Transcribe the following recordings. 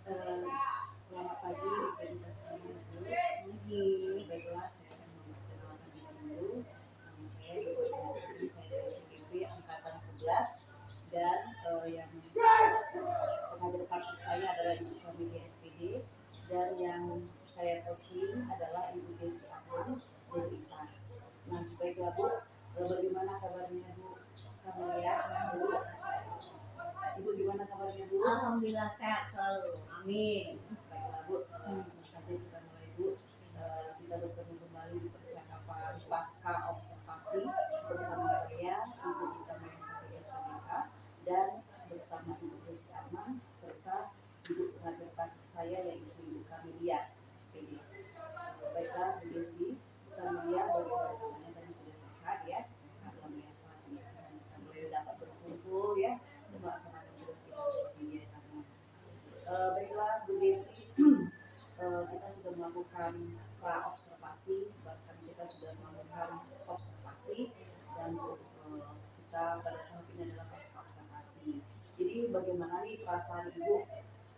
Eh, Selamat pagi, Ibu semuanya dulu. Baiklah, saya akan memperkenalkan diri dulu. Nama saya Dr. Desi, saya dari CGP Angkatan 11 dan yang pengajar praktik saya adalah Ibu Familia SPD dan yang saya coaching adalah Ibu Desi Aman dari IPAS. Nah, baiklah Bu, bagaimana kabarnya Bu? Familia, senang dulu. Ibu gimana kabarnya Bu? Alhamdulillah sehat selalu. Amin. Baiklah Bu, langsung saja kita mulai Bu. Kita bertemu kembali di percakapan pasca observasi bersama saya Ibu Gita Maesa SPDK dan bersama Ibu Desi Arman serta Ibu pengajar praktik saya yaitu Ibu Kamilia SPD. Baiklah Bu Desi, Kamilia bagaimana tadi sudah sehat ya? Sehat luar biasa ya. Kita mulai dapat berkumpul ya melaksanakan tugas kita seperti biasanya. Baiklah Bu Desi, kita sudah melakukan pra-observasi, bahkan kita sudah melakukan observasi dan kita pada tahap ini adalah pasca observasi. Jadi bagaimana nih perasaan Ibu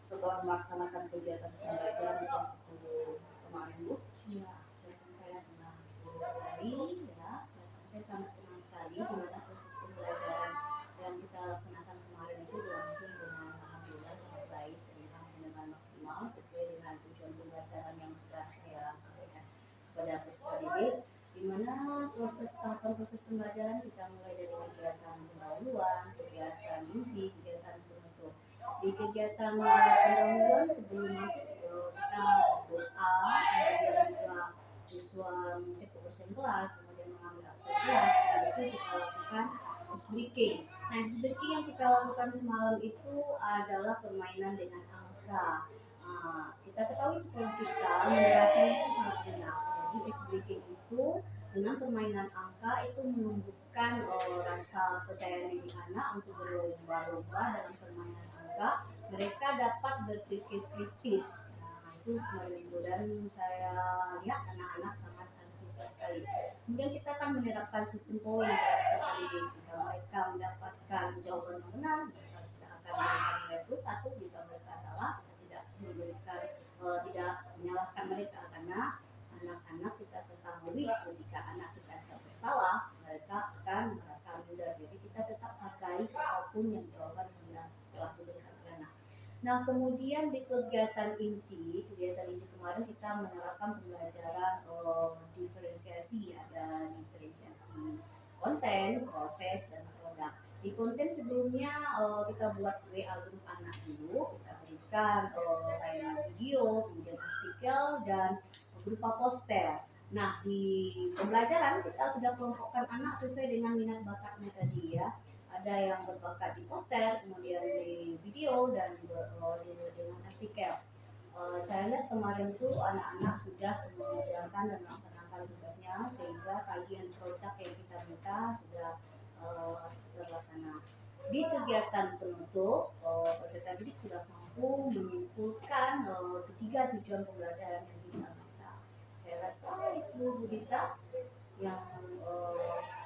setelah melaksanakan kegiatan pembelajaran di kelas 10 kemarin Bu? Ya, perasaan saya senang sekali ya. Perasaan saya sangat senang sekali di mana proses pembelajaran yang kita laksanakan kemarin itu berlangsung dengan alhamdulillah sangat baik dan dengan maksimal sesuai dengan tujuan pembelajaran yang sudah saya sampaikan kepada peserta didik, di mana tahapan proses pembelajaran kita mulai dari kegiatan pendahuluan, kegiatan inti, kegiatan penutup. Di kegiatan pendahuluan sebelum masuk kita doa, kemudian juga siswa mengecek kebersihan kelas, kemudian mengambil absen kelas, dan itu kita lakukan ice breaking. Nah, ice breaking yang kita lakukan semalam itu adalah permainan dengan angka. Kita ketahui sekolah kita numerasinya itu sangat rendah. Jadi ice breaking itu dengan permainan angka itu menumbuhkan rasa percaya diri anak untuk berlomba-lomba dalam permainan angka. Mereka dapat berpikir kritis. Nah, itu kemarin itu dan saya lihat anak-anak sangat antusias sekali. Kemudian kita akan menerapkan sistem poin tadi jika mereka mendapatkan jawaban yang benar, mereka tidak akan memberikan nilai plus 1. Jika mereka salah, kita tidak memberikan tidak menyalahkan mereka karena anak-anak kita ketahui ketika anak kita sampai salah, mereka akan merasa minder. Jadi kita tetap hargai apapun yang jawaban yang telah diberikan oleh anak. Nah, kemudian di kegiatan inti kemarin kita menerapkan pembelajaran diferensiasi, ada diferensiasi konten, proses, dan produk. Di konten sebelumnya kita buat WA grup anak dulu, kita berikan tayangan video, kemudian artikel, dan berupa poster. Nah, di pembelajaran kita sudah kelompokkan anak sesuai dengan minat bakatnya tadi ya. Ada yang berbakat di poster, kemudian di video, dan dengan artikel. Saya lihat kemarin itu anak-anak sudah mengerjakan dan melaksanakan tugasnya sehingga kajian produk yang kita minta sudah terlaksana. Di kegiatan penutup, peserta didik sudah mampu menyimpulkan ketiga tujuan pembelajaran yang kita minta. Saya rasa itu Bu Dita yang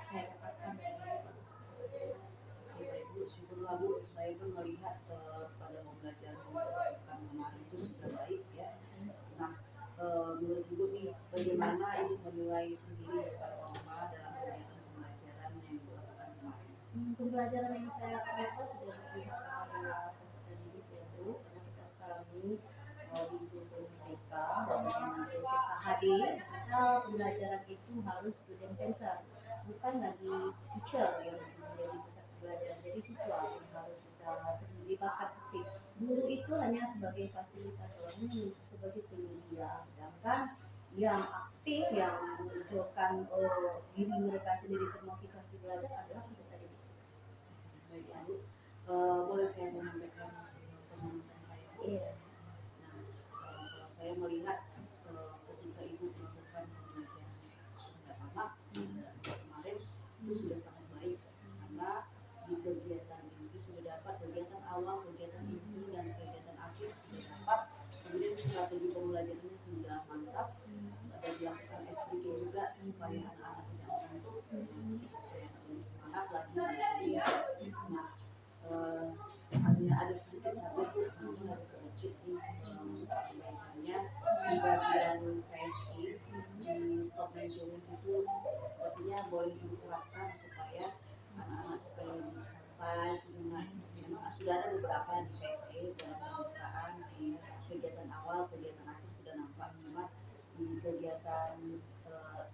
saya dapatkan dari proses observasi. Baik Bu, syukurlah Bu, saya pun melihat pada pembelajaran yang dilakukan kemarin itu sudah baik ya. Nah, menurut Ibu nih, bagaimana Ibu menilai sendiri performa dalam kegiatan pembelajaran yang dilakukan kemarin? Pembelajaran yang saya laksanakan sudah berpihak kepada peserta didik ya Bu, karena kita sekarang ini di Guru Merdeka dengan basic AHD, kita pembelajaran itu harus student center, bukan lagi teacher yang menjadi pusat pembelajaran. Jadi siswa yang harus kita terlibatkan aktif. Guru itu hanya sebagai fasilitator, sebagai penyedia, sedangkan yang aktif yang menunjukkan diri mereka sendiri termotivasi belajar adalah peserta didik. Baik Bu, boleh saya menyampaikan hasil pengamatan saya? Iya. Nah, kalau saya melihat ketika Ibu melakukan pembelajaran terhadap anak kemarin itu sudah sangat baik karena di kegiatan inti sudah dapat, kegiatan awal, kegiatan inti dan kegiatan akhir sudah dapat, kemudian strategi pembelajarannya sudah mantap, dan dilakukan SPG juga supaya anak-anak tidak mengantuk, supaya lebih semangat lagi belajarnya. Nah, hanya ada sedikit saja namun ada sedikit di perbaikannya di bagian KSI di stop maintenance itu sepertinya boleh diterapkan supaya anak-anak supaya lebih santai sehingga sudah ada beberapa di KSI dalam pembukaan di kegiatan awal, kegiatan akhir sudah nampak, memang di kegiatan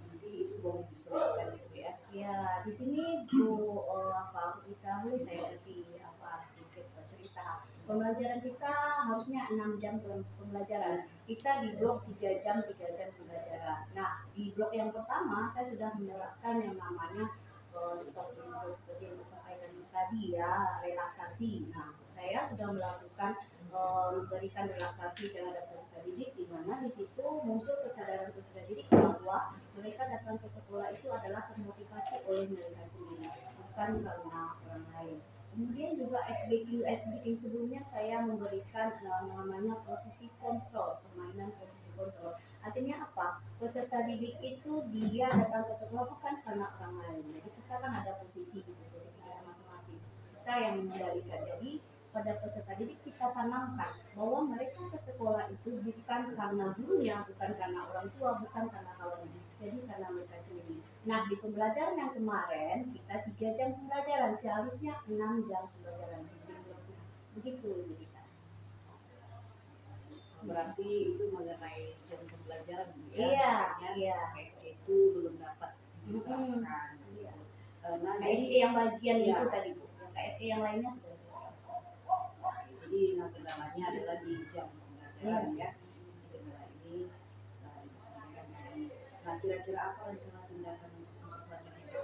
inti itu boleh diselipkan gitu ya. Ya, di sini Bu kita boleh saya kasih sedikit cerita. Pembelajaran kita harusnya 6 jam pembelajaran. Kita di blok 3 jam pembelajaran. Nah, di blok yang pertama saya sudah menerapkan yang namanya stop info seperti yang disampaikan tadi ya, relaksasi. Nah, saya sudah melakukan memberikan relaksasi terhadap peserta didik, di mana di situ muncul kesadaran peserta didik bahwa mereka datang ke sekolah itu adalah termotivasi oleh mereka sendiri, bukan karena orang lain. Kemudian juga SBK sebelumnya saya memberikan namanya posisi kontrol, permainan posisi kontrol. Artinya apa? Peserta didik itu dia datang ke sekolah bukan karena orang lain. Jadi kita kan ada posisi gitu, posisi kita masing-masing. Kita yang mengendalikan. Jadi pada peserta didik kita tanamkan bahwa mereka ke sekolah itu bukan karena gurunya, bukan karena orang tua, bukan karena kawan, jadi karena mereka sendiri. Nah, di pembelajaran yang kemarin kita 3 jam pembelajaran, seharusnya 6 jam pembelajaran sistem berguna. Begitu Ibu Dita. Berarti itu mengenai jam pembelajaran Iya, iya. KSE itu belum dapat diterapkan. Iya. Nah, KSE yang bagian iya. itu tadi Bu. Yang KSE yang lainnya sudah selesai. Jadi kendalanya adalah di jam pembelajaran ya. Kendala ini disampaikan tadi. Nah, kira-kira apa rencana tindakan untuk selanjutnya?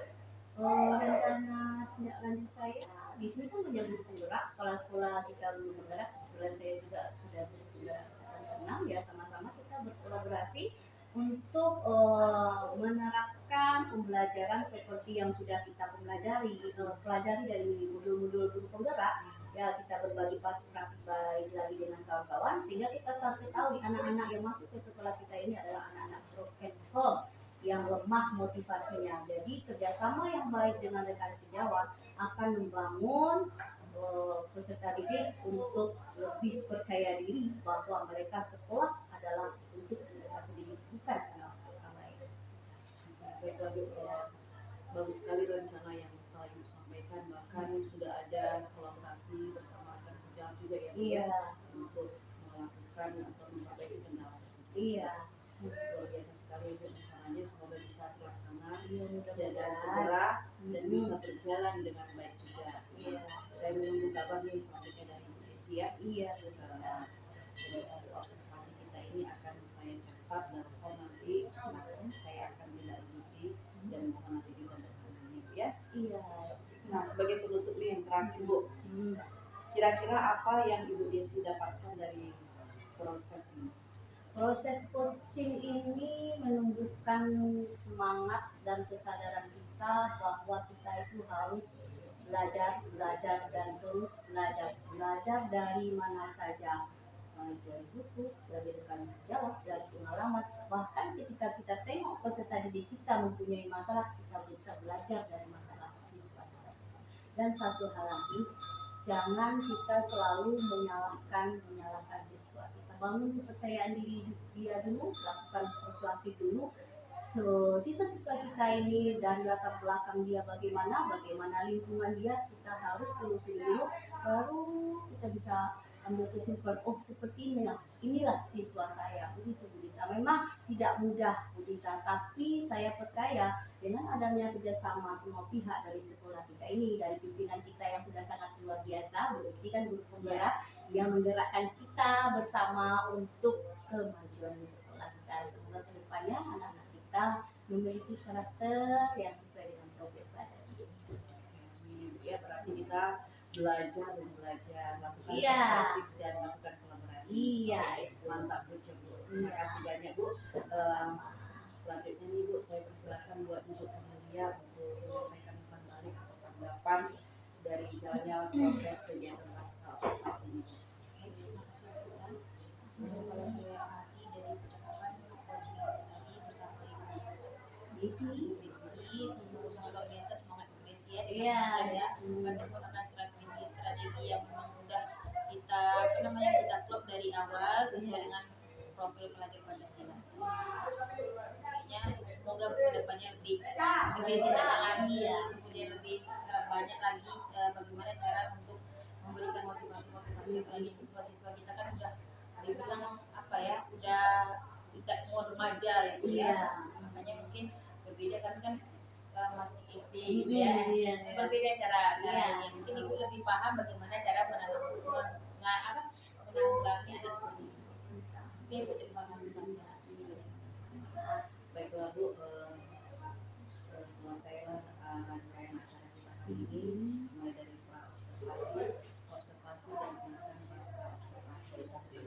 Rencana tindak lanjut saya di sini kan menjadi guru penggerak. Kalau sekolah kita guru penggerak, kebetulan saya juga sudah guru penggerak ke-6 ya, sama-sama kita berkolaborasi untuk menerapkan pembelajaran seperti yang sudah kita pelajari dari modul-modul guru penggerak. Ya, kita berbagi praktik baik lagi dengan kawan-kawan sehingga kita ketahui anak-anak yang masuk ke sekolah kita ini adalah anak-anak broken home yang lemah motivasinya. Jadi kerjasama yang baik dengan rekan sejawat akan membangun peserta didik untuk lebih percaya diri bahwa mereka sekolah adalah untuk mereka sendiri, bukan karena orang lain. Baiklah Bu, bagus sekali rencana yang telah Ibu sampaikan, bahkan sudah ada kolaborasi bersama rekan sejawat juga ya Bu, Iya. untuk melakukan atau memperbaiki kendala tersebut. Iya. Luar biasa sekali Bu rencananya, semoga bisa terlaksana Iya, dan segera dan bisa berjalan dengan baik juga. Iya. Saya menunggu kabar nih selanjutnya dari Bu Desi ya. Iya. Jadi hasil observasi kita ini akan saya catat dan nanti saya akan tindak-lanjuti dan mohon nanti ditandatangani ya. Iya. Nah, sebagai penutup nih yang terakhir Bu, kira-kira apa yang Ibu Desi dapatkan dari proses ini? Proses coaching ini menumbuhkan semangat dan kesadaran kita bahwa kita itu harus belajar dan terus belajar dari mana saja, baik dari buku, dari rekan sejawat, dari pengalaman. Bahkan ketika kita tengok peserta didik kita mempunyai masalah, kita bisa belajar dari masalah siswa kita. Dan satu hal lagi, jangan kita selalu menyalahkan siswa. Kita bangun kepercayaan diri dia dulu, lakukan persuasi dulu. Siswa-siswa kita ini dari latar belakang dia bagaimana lingkungan dia, kita harus telusuri dulu, baru kita bisa ambil kesimpulan, oh seperti inilah siswa saya. Begitu Bu Dita. Memang tidak mudah Bu Dita, tapi saya percaya dengan adanya kerjasama semua pihak dari sekolah kita ini, dari pimpinan kita yang sudah sangat luar biasa, Bu Eci kan guru penggerak yang menggerakkan kita bersama untuk kemajuan di sekolah kita. Semoga kedepannya anak-anak kita memiliki karakter yang sesuai dengan profil pelajaran. Ya, berarti kita belajar, lakukan Iya. persuasi dan lakukan kolaborasi. Iya, Mantap Bu. Terima kasih banyak Bu. Selanjutnya nih Bu, saya persilakan buat Ibu Amelia untuk menyampaikan balik atau tanggapan dari jalannya proses kegiatan pasca ini. Kalau saya amati dari percakapan coaching tadi bersama Ibu Desi sangat luar biasa, semangat Ibu Desi ya. Iya. Ya, untuk menggunakan strategi yang memang udah kita dari awal sesuai dengan profil pelajar Pancasila. Artinya semoga kedepannya lebih tingkatan lagi ya, kemudian lebih banyak lagi bagaimana cara untuk memberikan motivasi apalagi siswa-siswa kita kan udah dibilang apa ya, udah tidak mau remaja ya Bu ya. Makanya mungkin berbeda kan masih SD gitu ya. Berbeda caranya. Mungkin Ibu lebih paham bagaimana cara menanggulangi anak seperti ini. Oke Bu, terima kasih banyak. Baiklah Bu, selesailah rangkaian acara kita hari ini, mulai dari observasi dan kemudian pasca observasi hasil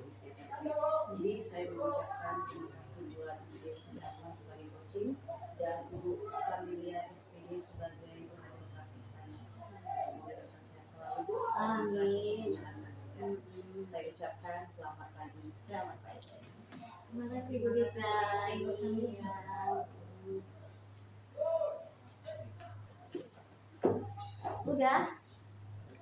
tadi. Jadi saya mengucapkan terima kasih buat Bu Desi Atma sebagai coaching dan Ibu Kamilia SPD sebagai pengajar praktik saya. Semoga dokter sehat selalu Bu. Amin. Saya ucapkan selamat pagi. Selamat pagi. Terima kasih Bu Desa. Udah.